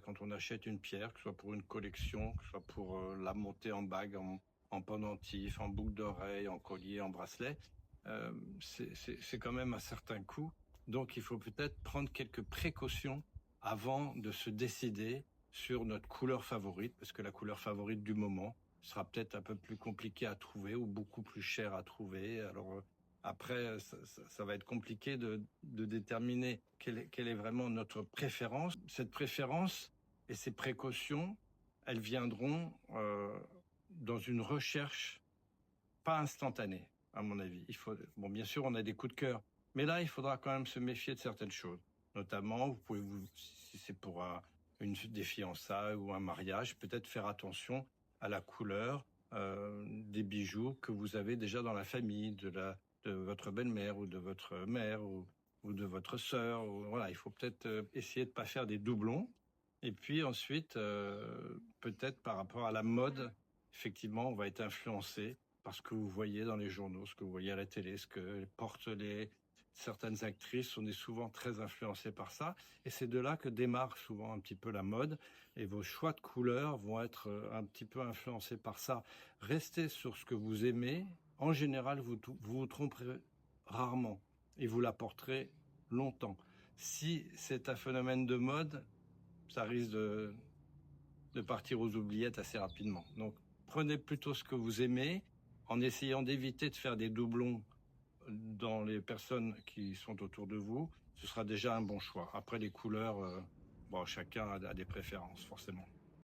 quand on achète une pierre, que ce soit pour une collection, que ce soit pour la monter en bague, en pendentif, en boucle d'oreille, en collier, en bracelet, c'est quand même un certain coût. Donc il faut peut-être prendre quelques précautions avant de se décider sur notre couleur favorite, parce que la couleur favorite du moment sera peut-être un peu plus compliquée à trouver ou beaucoup plus chère à trouver. Alors après, ça va être compliqué de déterminer quelle est vraiment notre préférence. Cette préférence et ces précautions, elles viendront dans une recherche pas instantanée, à mon avis. Bon, bien sûr, on a des coups de cœur, mais là, il faudra quand même se méfier de certaines choses. Notamment, si c'est pour des fiançailles ou un mariage, peut-être faire attention à la couleur des bijoux que vous avez déjà dans la famille, de votre belle-mère ou de votre mère ou de votre sœur. Voilà, il faut peut-être essayer de pas faire des doublons. Et puis ensuite, peut-être par rapport à la mode, effectivement, on va être influencé par ce que vous voyez dans les journaux, ce que vous voyez à la télé, ce que portent certaines actrices. On est souvent très influencé par ça. Et c'est de là que démarre souvent un petit peu la mode. Et vos choix de couleurs vont être un petit peu influencés par ça. Restez sur ce que vous aimez. En général, vous tromperez rarement et vous la porterez longtemps. Si c'est un phénomène de mode, ça risque de partir aux oubliettes assez rapidement. Donc, prenez plutôt ce que vous aimez en essayant d'éviter de faire des doublons dans les personnes qui sont autour de vous. Ce sera déjà un bon choix. Après, les couleurs, bon, chacun a des préférences, forcément.